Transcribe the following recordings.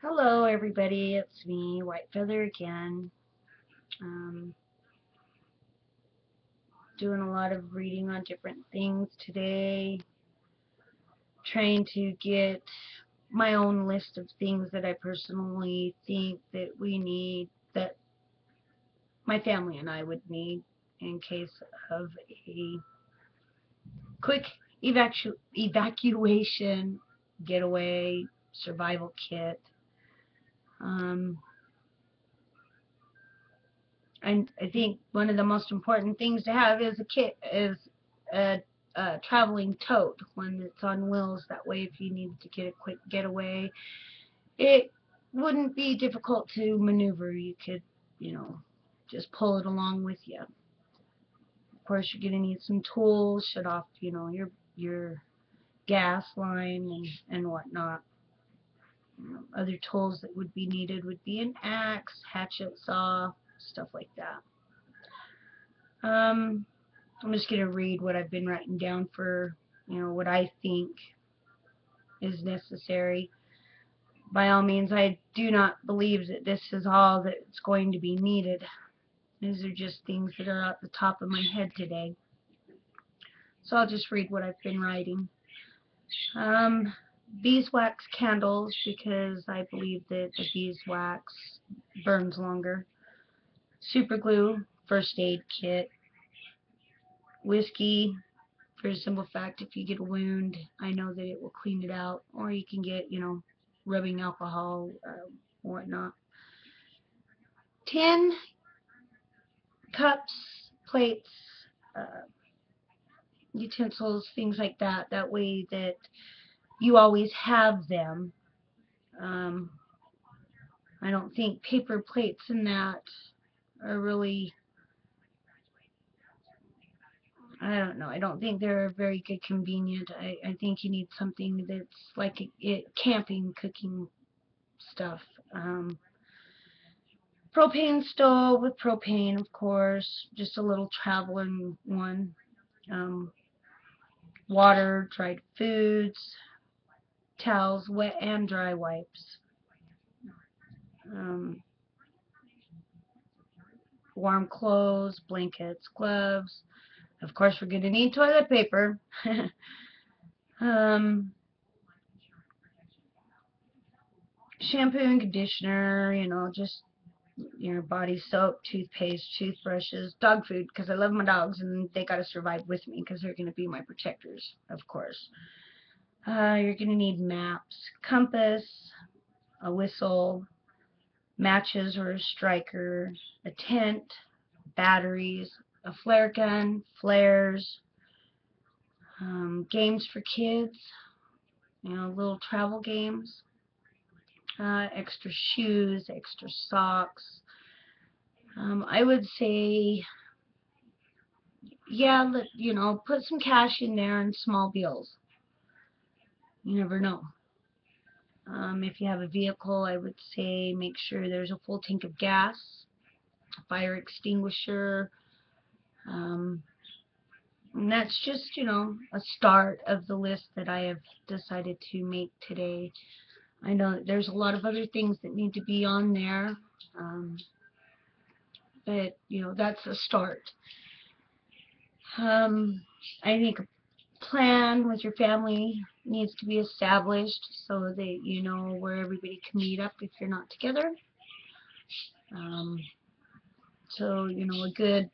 Hello everybody, it's me, White Feather again. Um, Doing a lot of reading on different things today, trying to get my own list of things that I personally think that we need, that my family and I would need in case of a quick evacuation, getaway, survival kit. Um, I think one of the most important things to have is a, a traveling tote, one that's on wheels. That way, if you needed to get a quick getaway, it wouldn't be difficult to maneuver. You could, just pull it along with you. Of course, you're going to need some tools, shut off, your gas line and whatnot. Other tools that would be needed would be an axe, hatchet, saw, stuff like that. I'm just going to read what I've been writing down for, what I think is necessary. By all means, I do not believe that this is all that's going to be needed. These are just things that are at the top of my head today. So I'll just read what I've been writing. Um, Beeswax candles, because I believe that the beeswax burns longer. Super glue, first aid kit, whiskey, for a simple fact, if you get a wound, I know that it will clean it out. Or you can get, rubbing alcohol, whatnot. Tin, cups, plates, uh, utensils, things like that. That way that you always have them. Um, I don't think paper plates and that are really, I don't know. I don't think they're very good convenient. I think you need something that's like camping, cooking stuff. Propane stove with propane, of course, just a little traveling one. Um, Water, dried foods, towels, wet and dry wipes. Um, Warm clothes, blankets, gloves. Of course, we're going to need toilet paper. um, Shampoo and conditioner, just your body soap, toothpaste, toothbrushes, dog food, because I love my dogs and they got to survive with me because they're going to be my protectors, of course. You're going to need maps, compass, a whistle, matches or a striker, a tent, batteries, a flare gun, flares, games for kids, little travel games, extra shoes, extra socks. I would say, yeah, put some cash in there and small bills. You never know. If you have a vehicle, I would say make sure there's a full tank of gas, a fire extinguisher. Um, and that's just, a start of the list that I have decided to make today. I know that there's a lot of other things that need to be on there, but, that's a start. I think a plan with your family needs to be established so that you know where everybody can meet up if you're not together. Um, so, a good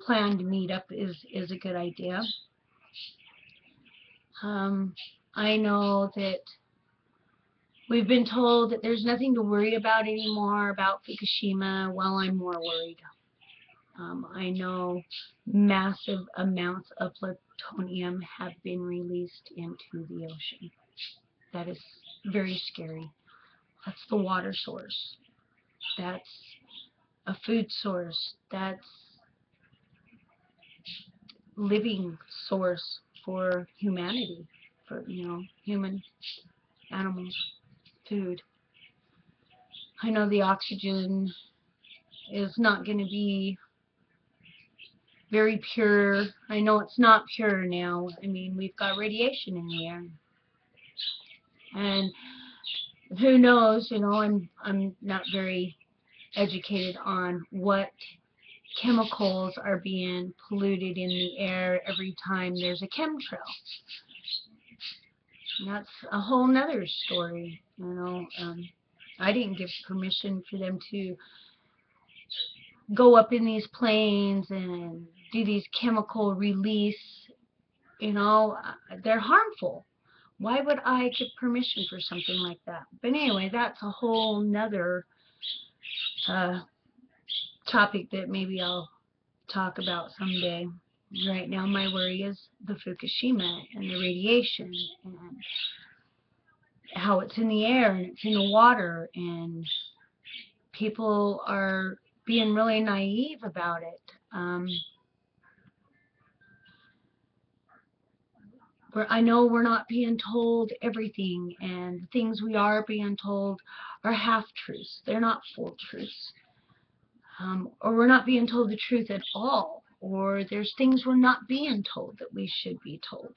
plan to meet up is a good idea. Um, I know that we've been told that there's nothing to worry about anymore about Fukushima. Well, I'm more worried. I know massive amounts of plutonium have been released into the ocean. That is very scary. That's the water source. That's a food source. That's living source for humanity, for, human, animals, food. I know the oxygen is not going to be very pure. I know it's not pure now. I mean, we've got radiation in the air. And who knows, I'm not very educated on what chemicals are being polluted in the air every time there's a chemtrail. And that's a whole nother story, I didn't give permission for them to go up in these planes and do these chemical release, they're harmful. Why would I give permission for something like that? But anyway, that's a whole nother topic that maybe I'll talk about someday. Right now my worry is the Fukushima and the radiation and how it's in the air and it's in the water, and people are being really naive about it. I know we're not being told everything, and the things we are being told are half-truths. They're not full truths. Or we're not being told the truth at all, or there's things we're not being told that we should be told.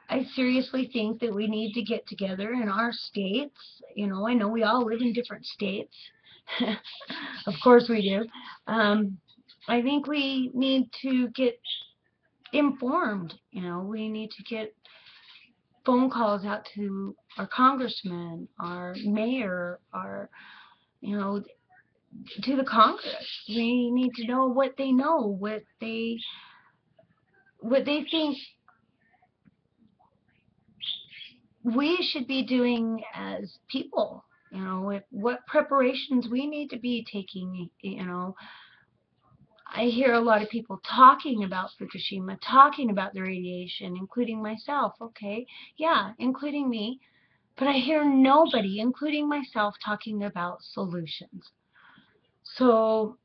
I seriously think that we need to get together in our states. I know we all live in different states. Of course we do. I think we need to get informed. We need to get phone calls out to our congressman, our mayor, to the Congress. We need to know what they know, what they think we should be doing as people. What preparations we need to be taking. I hear a lot of people talking about Fukushima, talking about the radiation, including myself. Okay, yeah, including me. But I hear nobody, including myself, talking about solutions. So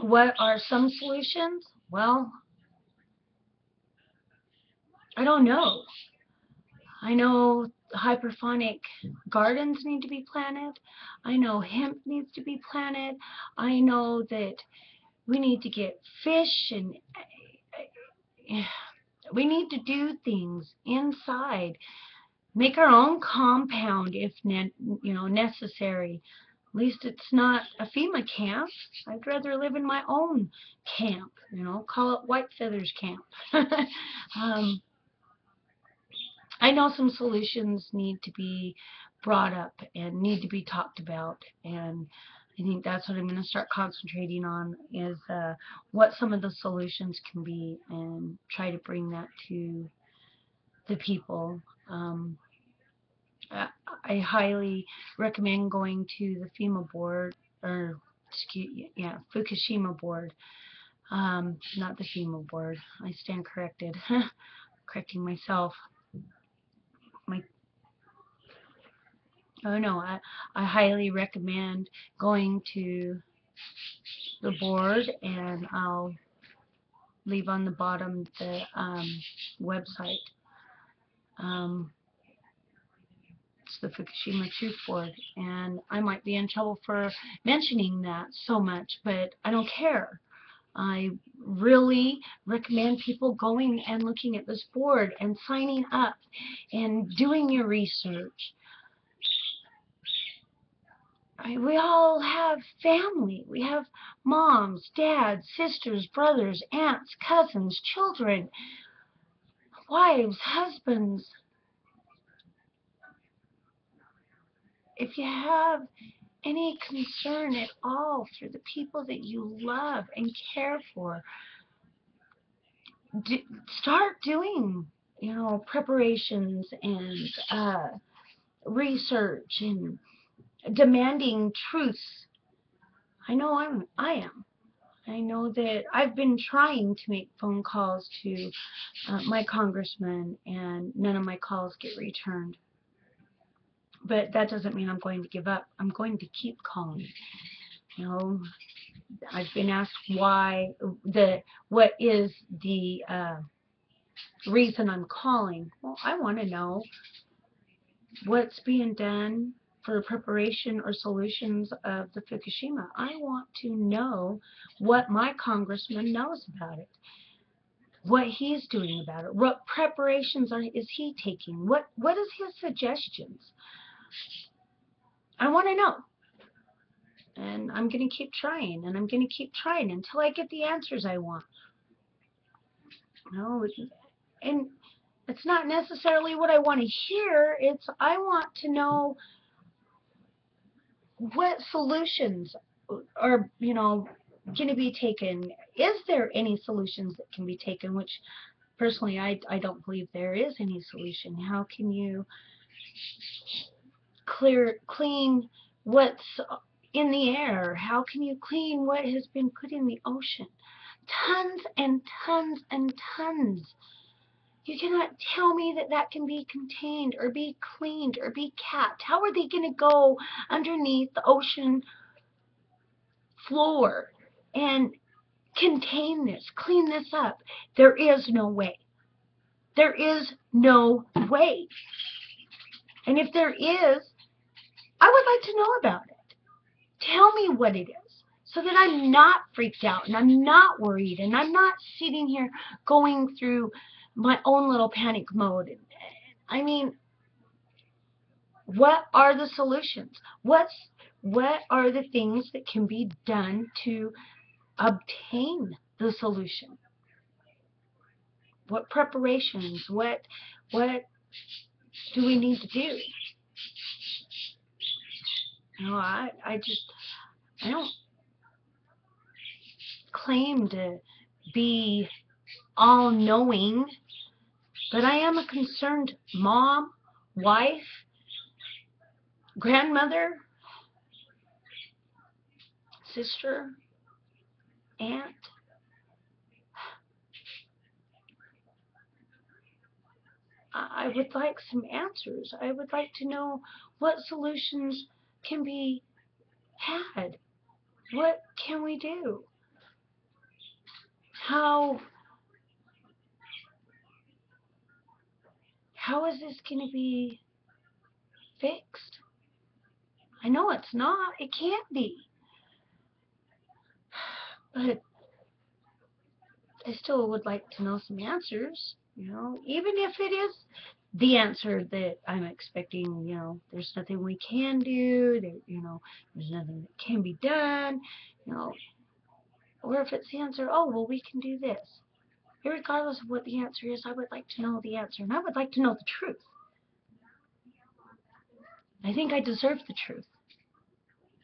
what are some solutions? Well, I don't know. I know hydroponic gardens need to be planted. I know hemp needs to be planted. I know that we need to get fish, and we need to do things inside. Make our own compound if necessary. At least it's not a FEMA camp. I'd rather live in my own camp. Call it White Feathers Camp. I know some solutions need to be brought up and need to be talked about, and I think that's what I'm going to start concentrating on, is what some of the solutions can be, and try to bring that to the people. I highly recommend going to the FEMA board, or Fukushima board, not the FEMA board. I stand corrected. Correcting myself. I highly recommend going to the board, and I'll leave on the bottom the website. It's the Fukushima Truth Board, and I might be in trouble for mentioning that so much, but I don't care. I really recommend people going and looking at this board and signing up and doing your research. We all have family. We have moms, dads, sisters, brothers, aunts, cousins, children, wives, husbands. If you have any concern at all for the people that you love and care for, start doing, preparations and research and demanding truths. I know I am. I know that I've been trying to make phone calls to my congressman, and none of my calls get returned. But that doesn't mean I'm going to give up. I'm going to keep calling. I've been asked what is the reason I'm calling. Well, I want to know what's being done for preparation or solutions of the Fukushima. I want to know what my congressman knows about it. what he's doing about it. What preparations is he taking? What is his suggestions? I want to know. And I'm going to keep trying, and I'm going to keep trying until I get the answers I want. No, and it's not necessarily what I want to hear. It's I want to know what solutions are, going to be taken. Is there any solutions that can be taken? Which personally, I don't believe there is any solution. How can you clean what's in the air? How can you clean what has been put in the ocean? Tons and tons and tons. You cannot tell me that that can be contained or be cleaned or be capped. How are they going to go underneath the ocean floor and contain this, clean this up? There is no way. There is no way. And if there is, I would like to know about it. Tell me what it is so that I'm not freaked out and I'm not worried and I'm not sitting here going through my own little panic mode. I mean, what are the solutions? What are the things that can be done to obtain the solution? What preparations? What do we need to do? I don't claim to be all-knowing, but I am a concerned mom, wife, grandmother, sister, aunt. I would like some answers. I would like to know what solutions can be had. What can we do? How is this going to be fixed? I know it's not. It can't be. But I still would like to know some answers, even if it is the answer that I'm expecting, there's nothing we can do, there's nothing that can be done, or if it's the answer, oh, well, we can do this. Irregardless of what the answer is, I would like to know the answer, and I would like to know the truth. I think I deserve the truth.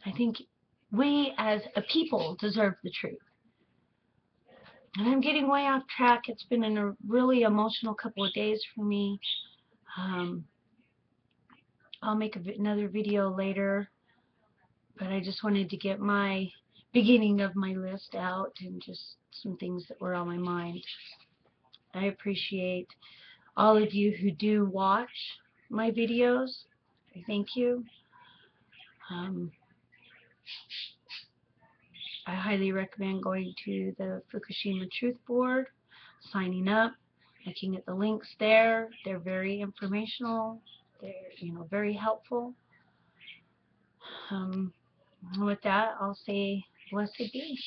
I think we as a people deserve the truth. And I'm getting way off track. It's been a really emotional couple of days for me. I'll make another video later, but I just wanted to get my beginning of my list out and just some things that were on my mind. I appreciate all of you who do watch my videos. I thank you. I highly recommend going to the Fukushima Truth Board, signing up, looking at the links there. They're very informational. They're, very helpful. With that, I'll say blessed be.